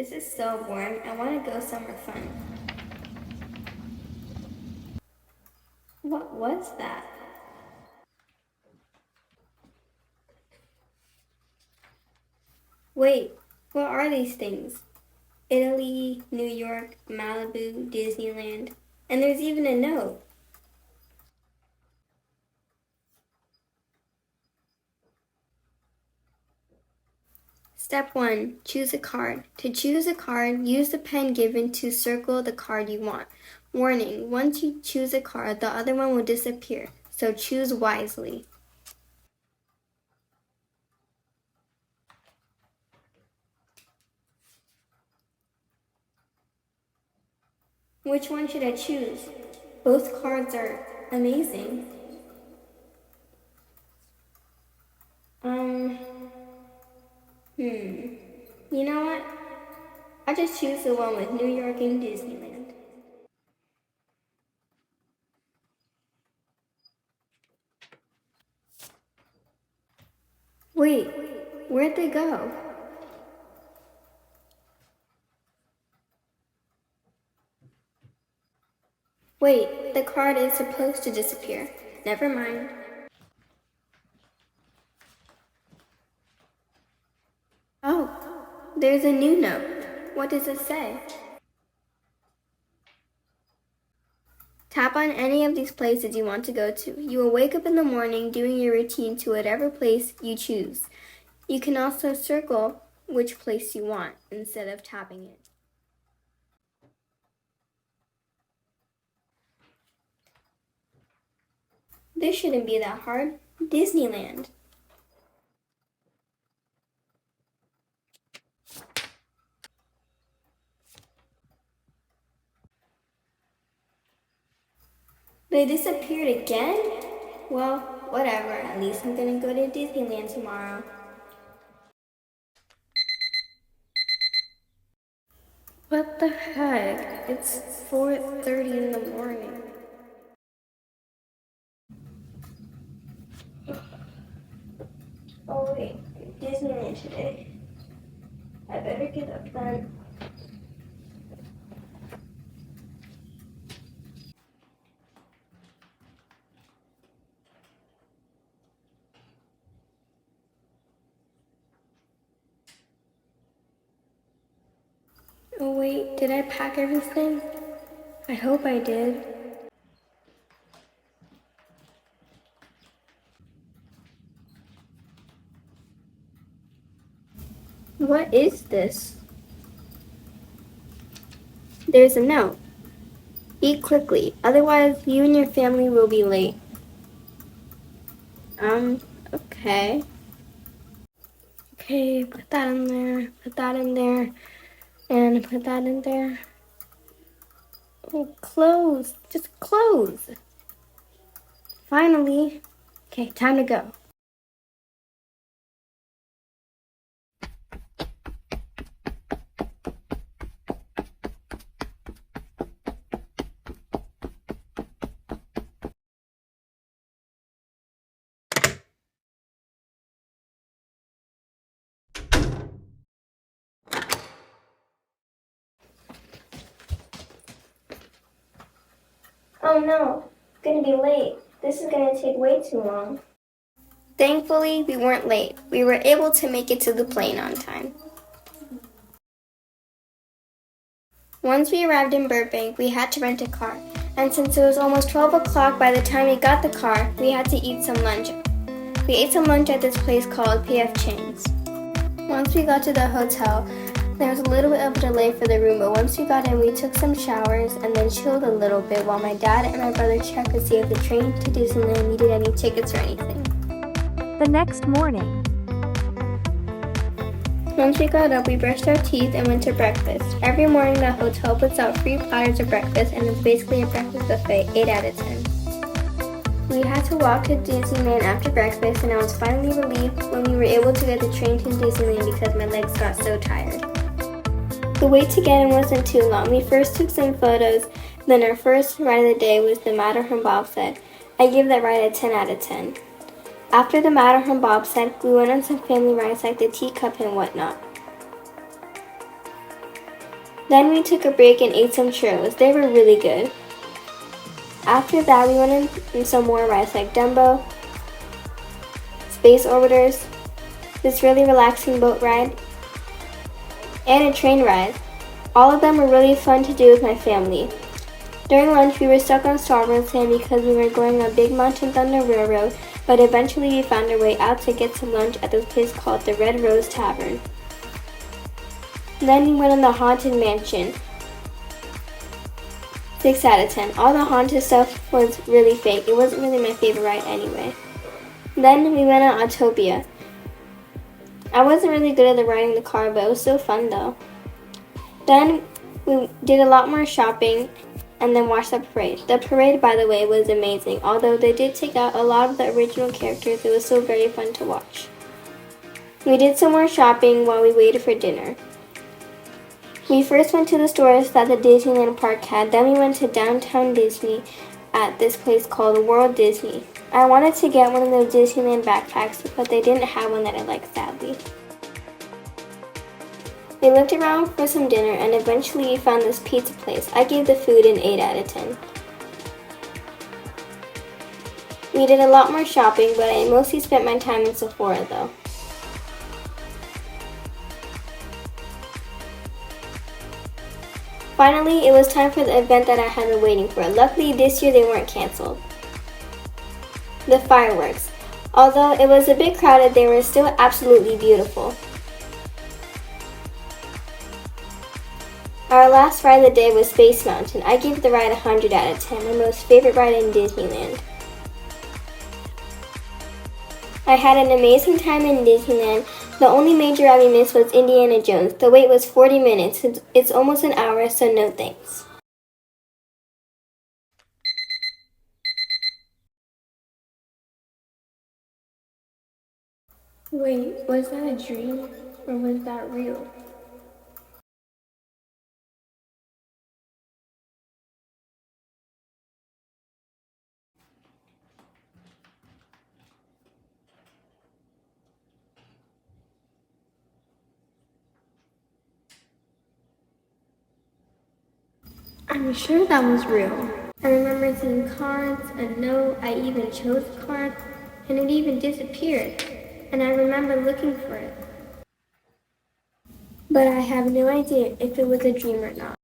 This is so boring. I want to go somewhere fun. What was that? Wait, what are these things? Italy, New York, Malibu, Disneyland, and there's even a note. Step 1. Choose a card. To choose a card, use the pen given to circle the card you want. Warning, once you choose a card, the other one will disappear, so choose wisely. Which one should I choose? Both cards are amazing. You know what? I'll just choose the one with New York and Disneyland. Wait, where'd they go? Wait, the card is supposed to disappear. Never mind. Oh, there's a new note. What does it say? Tap on any of these places you want to go to. You will wake up in the morning doing your routine to whatever place you choose. You can also circle which place you want instead of tapping it. This shouldn't be that hard. Disneyland. They disappeared again? Well, whatever. At least I'm gonna go to Disneyland tomorrow. What the heck? It's 4:30 in the morning. Oh wait, Disneyland today. I better get up then. Oh wait, did I pack everything? I hope I did. What is this? There's a note. Eat quickly, otherwise you and your family will be late. Okay. Okay, put that in there, put that in there, and put that in there. Oh, close, just close. Finally. Okay, time to go. Oh no, I'm gonna be late. This is gonna take way too long. Thankfully, we weren't late. We were able to make it to the plane on time. Once we arrived in Burbank, we had to rent a car. And since it was almost 12 o'clock by the time we got the car, we had to eat some lunch. We ate some lunch at this place called P.F. Chang's. Once we got to the hotel, there was a little bit of a delay for the room, but once we got in, we took some showers and then chilled a little bit while my dad and my brother checked to see if the train to Disneyland needed any tickets or anything. The next morning, once we got up, we brushed our teeth and went to breakfast. Every morning, the hotel puts out free platters of breakfast, and it's basically a breakfast buffet, 8 out of 10. We had to walk to Disneyland after breakfast, and I was finally relieved when we were able to get the train to Disneyland because my legs got so tired. The wait to get in wasn't too long. We first took some photos, then our first ride of the day was the Matterhorn bobsled. I gave that ride a 10 out of 10. After the Matterhorn bobsled, we went on some family rides like the teacup and whatnot. Then we took a break and ate some churros. They were really good. After that, we went in some more rides like Dumbo, Space Orbiters, this really relaxing boat ride, and a train ride. All of them were really fun to do with my family. During lunch, we were stuck on Starbucks Land because we were going on Big Mountain Thunder Railroad, but eventually we found our way out to get some lunch at this place called the Red Rose Tavern. Then we went on the Haunted Mansion. 6 out of 10. All the haunted stuff was really fake. It wasn't really my favorite ride anyway. Then we went on Autopia. I wasn't really good at riding the car, but it was still fun though. Then we did a lot more shopping and then watched the parade. The parade, by the way, was amazing. Although they did take out a lot of the original characters, it was still very fun to watch. We did some more shopping while we waited for dinner. We first went to the stores that the Disneyland park had, then we went to downtown Disney at this place called World Disney. I wanted to get one of those Disneyland backpacks, but they didn't have one that I liked, sadly. We looked around for some dinner and eventually we found this pizza place. I gave the food an 8 out of 10. We did a lot more shopping, but I mostly spent my time in Sephora though. Finally, it was time for the event that I had been waiting for. Luckily, this year they weren't canceled. The fireworks. Although it was a bit crowded, they were still absolutely beautiful. Our last ride of the day was Space Mountain. I gave the ride 100 out of 10, my most favorite ride in Disneyland. I had an amazing time in Disneyland. The only major ride we missed was Indiana Jones. The wait was 40 minutes. It's almost an hour, so no thanks. Wait, was that a dream or was that real? I'm sure that was real. I remember seeing cards, a note, I even chose a card, and it even disappeared. And I remember looking for it. But I have no idea if it was a dream or not.